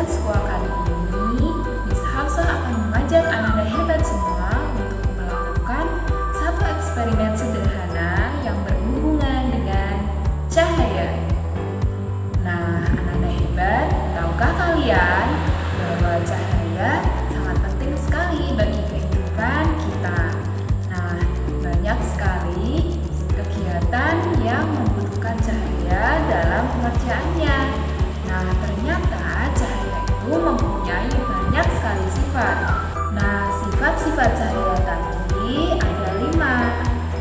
penjelasan sekolah kali ini, Miss Hafsah akan mengajak anak-anak hebat semua untuk melakukan satu eksperimen sederhana yang berhubungan dengan cahaya. Nah, anak-anak hebat, tahukah kalian bahwa cahaya sangat penting sekali bagi kehidupan kita? Nah, banyak sekali kegiatan yang membutuhkan cahaya dalam pengerjaannya. Nah, ternyata cahaya itu mempunyai banyak sekali sifat. Nah, sifat-sifat cahaya tadi ada 5.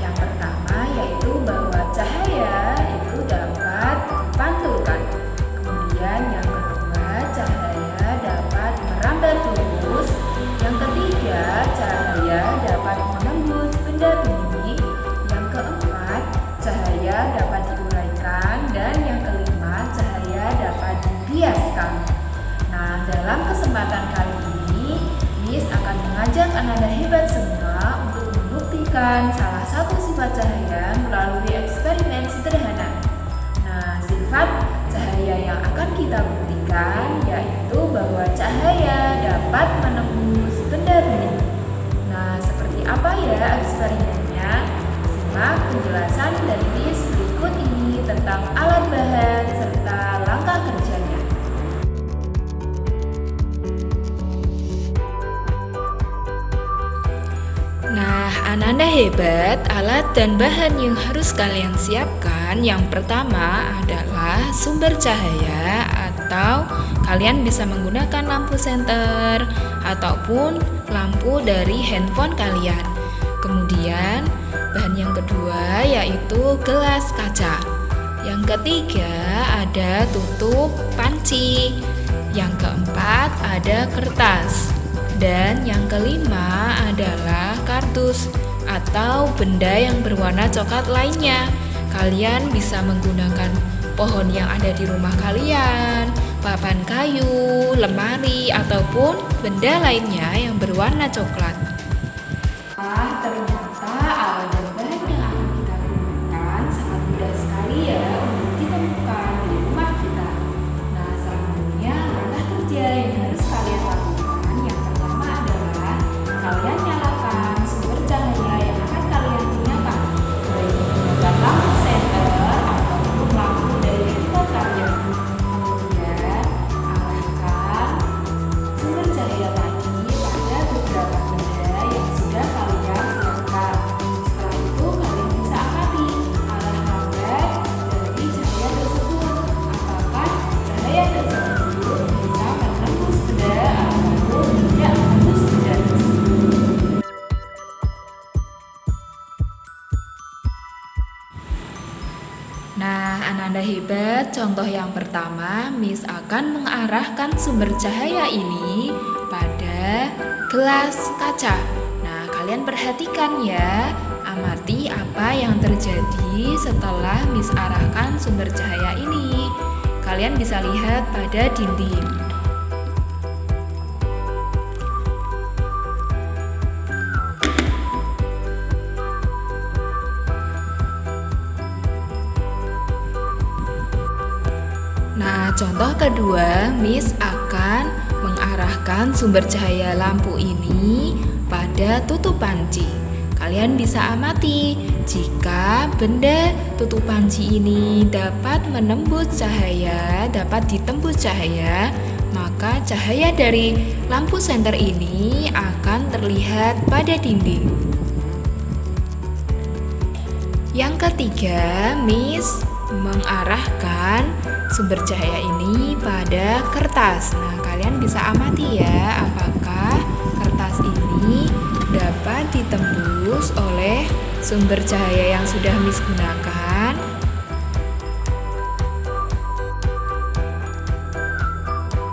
Yang pertama yaitu bahwa cahaya itu dapat dipantulkan. Kemudian yang kedua, cahaya dapat merambat lurus. Yang ketiga, cahaya dapat menembus benda-benda. Yang keempat, cahaya dapat diuraikan. Dan yang kelima, cahaya dapat dibiaskan. Nah, dalam kesempatan kali ini, Miss akan mengajak anak-anak hebat semua untuk membuktikan salah satu sifat cahaya melalui eksperimen sederhana. Nah, sifat cahaya yang akan kita buktikan yaitu bahwa cahaya dapat menembus benda-benda. Nah, seperti apa ya eksperimennya? Simak penjelasan dari Miss berikut ini tentang alat bahan serta langkah kerjanya. Nah, anak-anak hebat, alat dan bahan yang harus kalian siapkan yang pertama adalah sumber cahaya atau kalian bisa menggunakan lampu senter ataupun lampu dari handphone kalian. Kemudian, bahan yang kedua yaitu gelas kaca. Yang ketiga ada tutup panci. Yang keempat ada kertas. Dan yang kelima adalah kardus atau benda yang berwarna coklat lainnya. Kalian bisa menggunakan pohon yang ada di rumah kalian, papan kayu, lemari, ataupun benda lainnya yang berwarna coklat. Ternyata alat dan bahan yang akan kita gunakan sangat mudah sekali ya untuk ditemukan di rumah kita. Nah, selanjutnya langkah kerja yang harus kalian lakukan yang pertama adalah kalian nyalakan sumber cahaya yang akan kalian gunakan, baik menggunakan lampu senter ataupun lampu dari handphone kalian. Kemudian arahkan sumber cahaya tadi pada beberapa benda yang sudah kalian siapkan. Setelah itu kalian bisa amati arah lambat dari cahaya tersebut. Apakah cahaya tersebut bisa menembus benda ataupun tidak menembus benda tersebut. Nah, anak-anak hebat, contoh yang pertama, Miss akan mengarahkan sumber cahaya ini pada gelas kaca. Nah, kalian perhatikan ya, amati apa yang terjadi setelah Miss arahkan sumber cahaya ini. Kalian bisa lihat pada dinding. Nah, contoh kedua, Miss akan mengarahkan sumber cahaya lampu ini pada tutup panci. Kalian bisa amati, jika benda tutup panci ini dapat menembus cahaya, dapat ditembus cahaya, maka cahaya dari lampu senter ini akan terlihat pada dinding. Yang ketiga, Miss mengarahkan sumber cahaya ini pada kertas. Nah, kalian bisa amati ya, apakah kertas ini dapat ditembus oleh sumber cahaya yang sudah Miss gunakan.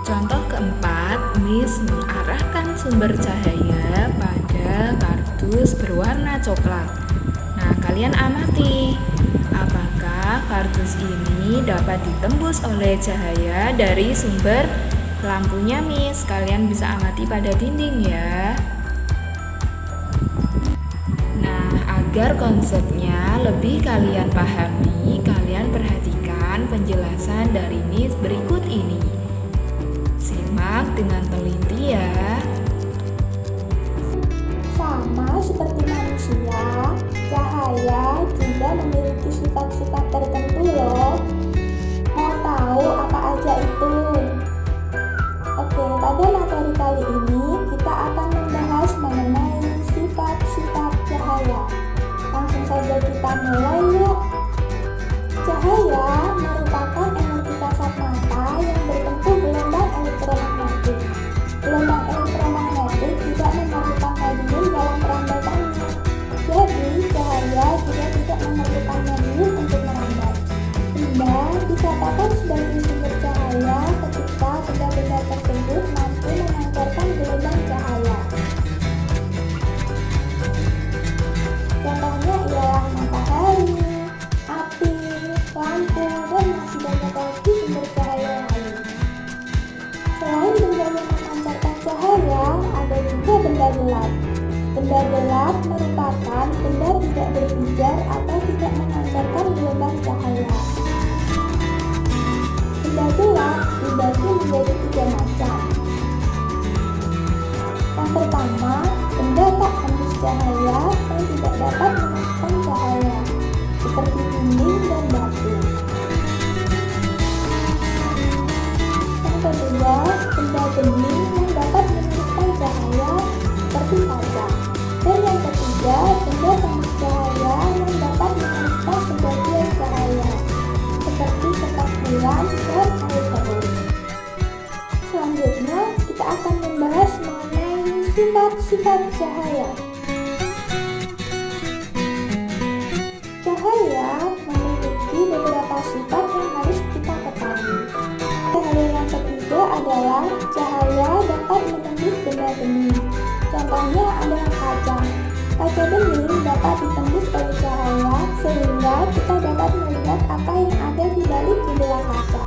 Contoh keempat, Miss mengarahkan sumber cahaya pada kardus berwarna coklat. Nah, kalian amati, apakah kardus ini dapat ditembus oleh cahaya dari sumber lampunya Miss? Kalian bisa amati pada dinding ya. Nah, agar konsepnya lebih kalian pahami, kalian perhatikan penjelasan dari Miss berikut ini. Simak dengan teliti ya. Sama seperti manusia, cahaya juga memiliki sifat-sifat tertentu loh. Mau tahu apa aja itu? Oke, pada materi kali ini kita akan membahas mengenai sifat-sifat cahaya. Langsung saja kita mulai yuk. Cahaya merupakan energi kasat mata yang berbentuk gelombang elektromagnetik. Gelombang elektromagnetik tidak memerlukan medium dalam perambatannya. Jadi, cahaya juga tidak memerlukan medium untuk merambat. Benda dikatakan sebagai sumber cahaya ketika benda-benda tersebut mampu memancarkan gelombang cahaya. Contohnya ialah matahari, api, lampu, dan masih banyak lagi sumber cahaya lain. Selain benda yang memancarkan cahaya, ada juga benda gelap. Benda gelap merupakan benda tidak berpijar atau tidak memancarkan gelombang cahaya. Benda gelap dibagi menjadi 3 macam. Yang pertama, benda tak hembus cahaya yang tidak dapat memasukkan cahaya, seperti dinding dan batu. Yang kedua, benda bening yang dapat memasukkan cahaya, seperti kaca. Dan yang ketiga, benda tembus cahaya yang dapat memasukkan sebagian cahaya, seperti kertas bulan dan air keruh. Selanjutnya, kita akan membahas mengenai sifat-sifat cahaya. Cahaya memiliki beberapa sifat yang harus kita ketahui. Cahaya yang ketiga adalah cahaya dapat menembus benda bening. Contohnya adalah kaca. Kaca bening dapat ditembus oleh cahaya sehingga kita dapat melihat apa yang ada di balik jendela kaca.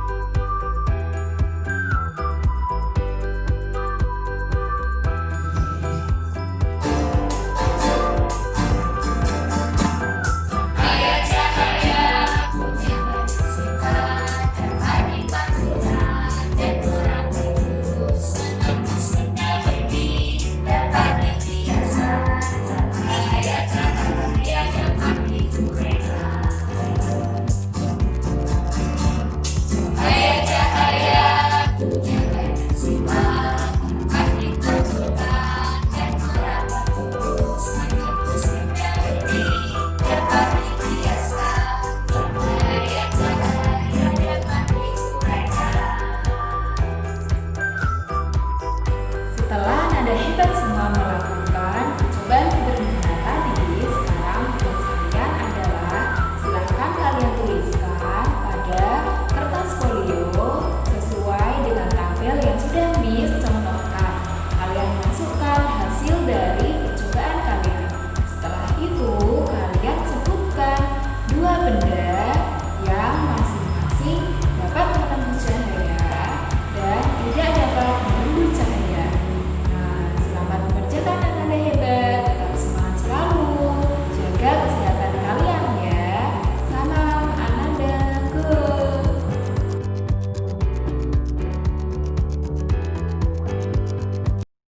Setelah nada hebat semua